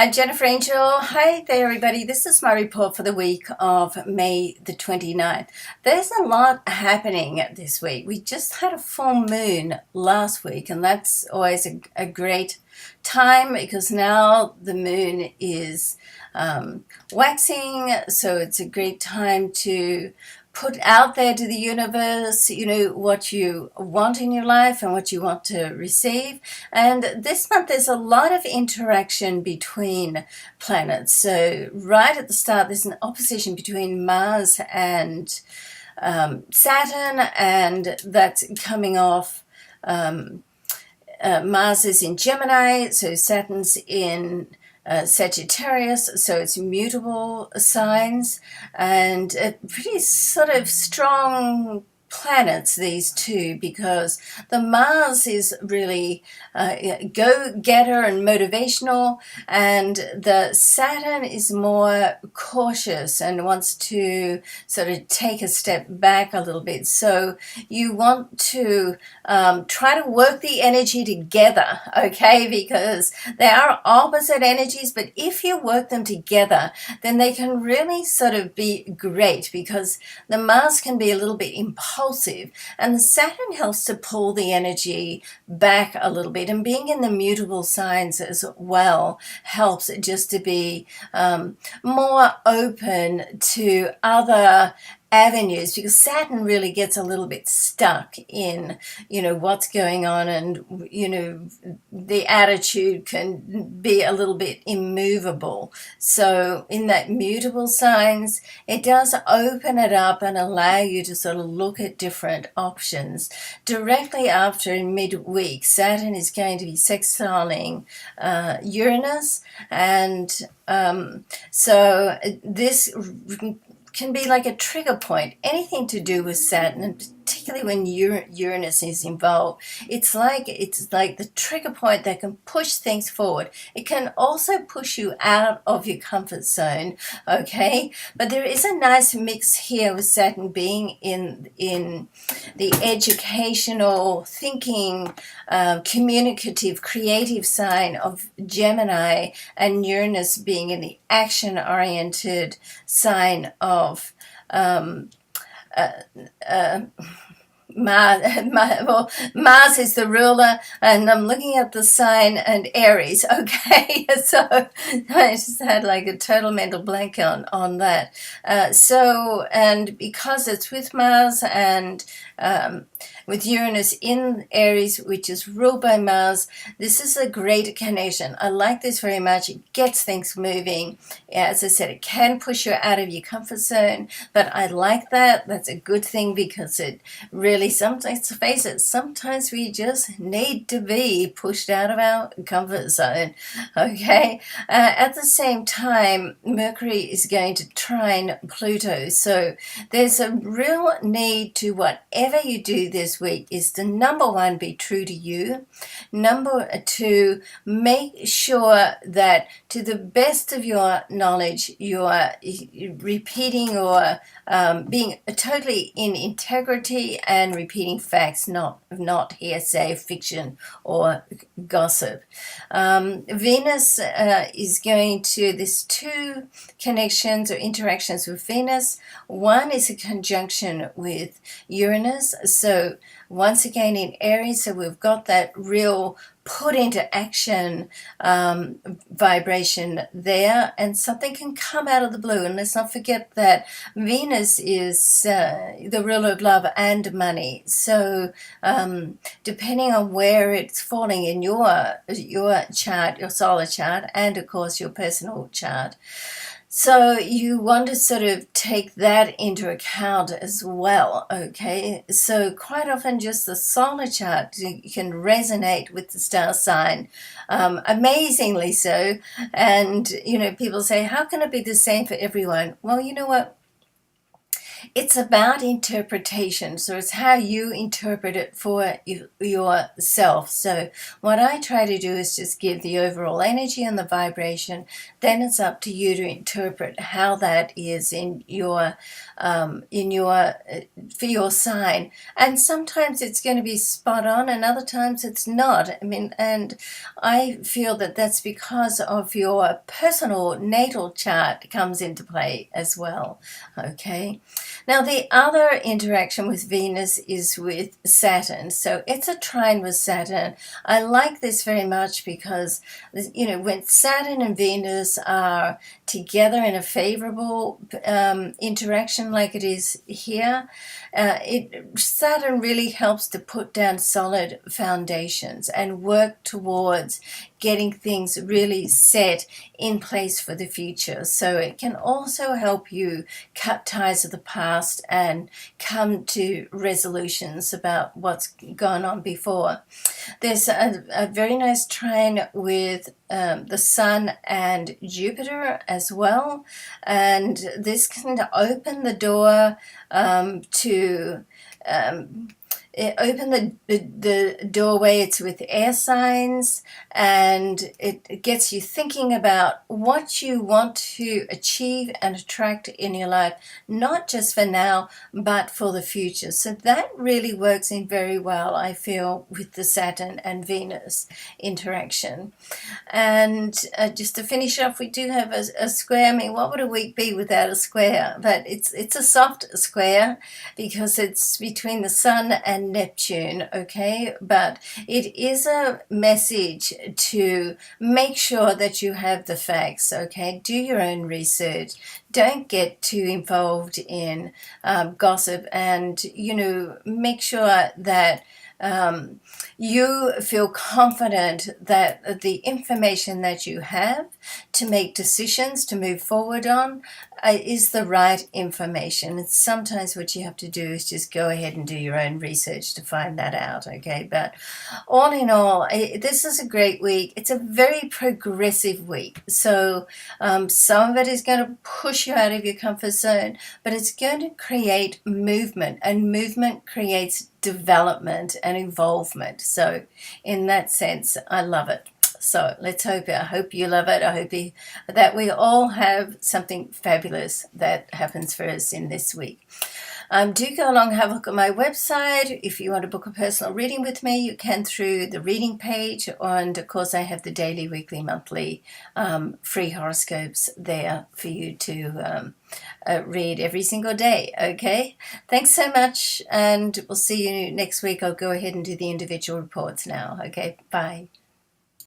I'm Jennifer Angel. Hi there, everybody. This is my report for the week of May the 29th. There's a lot happening this week. We just had a full moon last week, and that's always a great time because now the moon is waxing, so it's a great time to put out there to the universe, what you want in your life and what you want to receive. And this month, there's a lot of interaction between planets. So right at the start, there's an opposition between Mars and Saturn, and that's coming off. Mars is in Gemini, so Saturn's in Sagittarius, so it's mutable signs, and pretty sort of strong planets, these two, because the Mars is really go-getter and motivational, and the Saturn is more cautious and wants to sort of take a step back a little bit. So you want to try to work the energy together, okay, because they are opposite energies, but if you work them together, then they can really sort of be great, because the Mars can be a little bit impulsive, and the Saturn helps to pull the energy back a little bit, and being in the mutable signs as well helps just to be more open to other avenues, because Saturn really gets a little bit stuck in, what's going on, and, the attitude can be a little bit immovable. So in that mutable signs, it does open it up and allow you to sort of look at different options. Directly after, in midweek, Saturn is going to be sextiling Uranus, and so this can be like a trigger point. Anything to do with Saturn, and particularly when Uranus is involved, it's like the trigger point that can push things forward. It can also push you out of your comfort zone, okay? But there is a nice mix here with Saturn being in the educational, thinking, communicative, creative sign of Gemini, and Uranus being in the action-oriented sign of Mars is the ruler, and I'm looking at the sign and Aries, okay? So I just had like a total mental blank on that. And because it's with Mars and with Uranus in Aries, which is ruled by Mars, this is a great connection. I like this very much. It gets things moving. As I said, it can push you out of your comfort zone, but I like that. That's a good thing, because it really, sometimes, face it, sometimes we just need to be pushed out of our comfort zone, okay? At the same time, Mercury is going to trine Pluto, so there's a real need to, whatever you do this week, is to, number one, be true to you. Number two, make sure that to the best of your knowledge, you are repeating or being totally in integrity and repeating facts, not hearsay, fiction, or gossip. Venus is going to, there's two connections or interactions with Venus. One is a conjunction with Uranus, so once again in Aries, so we've got that real put into action vibration there, and something can come out of the blue. And let's not forget that Venus is the ruler of love and money, so depending on where it's falling in your chart, your solar chart, and of course your personal chart, so you want to sort of take that into account as well, okay? So quite often just the solar chart can resonate with the star sign, amazingly so. And, people say, how can it be the same for everyone? Well, you know what? It's about interpretation, so it's how you interpret it for yourself. So what I try to do is just give the overall energy and the vibration. Then it's up to you to interpret how that is in your for your sign. And sometimes it's going to be spot on, and other times it's not. I mean, and I feel that that's because of your personal natal chart comes into play as well. Okay. Now, the other interaction with Venus is with Saturn. So it's a trine with Saturn. I like this very much because, when Saturn and Venus are together in a favorable interaction like it is here, Saturn really helps to put down solid foundations and work towards getting things really set in place for the future. So it can also help you cut ties of the past and come to resolutions about what's gone on before. There's a very nice trine with the Sun and Jupiter as well, and this can open the door to open the doorway. It's with air signs, and it gets you thinking about what you want to achieve and attract in your life, not just for now, but for the future. So that really works in very well, I feel, with the Saturn and Venus interaction. And just to finish off, we do have a square. I mean, what would a week be without a square? But it's a soft square because it's between the Sun and Neptune, okay? But it is a message to make sure that you have the facts, okay? Do your own research. Don't get too involved in gossip, and, make sure that you feel confident that the information that you have to make decisions to move forward on is the right information. It's sometimes what you have to do is just go ahead and do your own research to find that out, okay? But all in all, this is a great week. It's a very progressive week. So some of it is going to push you out of your comfort zone, but it's going to create movement, and movement creates development and involvement. So in that sense, I love it. So I hope you love it. I hope that we all have something fabulous that happens for us in this week. Do go along and have a look at my website. If you want to book a personal reading with me, you can through the reading page. And of course, I have the daily, weekly, monthly free horoscopes there for you to read every single day. Okay, thanks so much, and we'll see you next week. I'll go ahead and do the individual reports now. Okay, bye.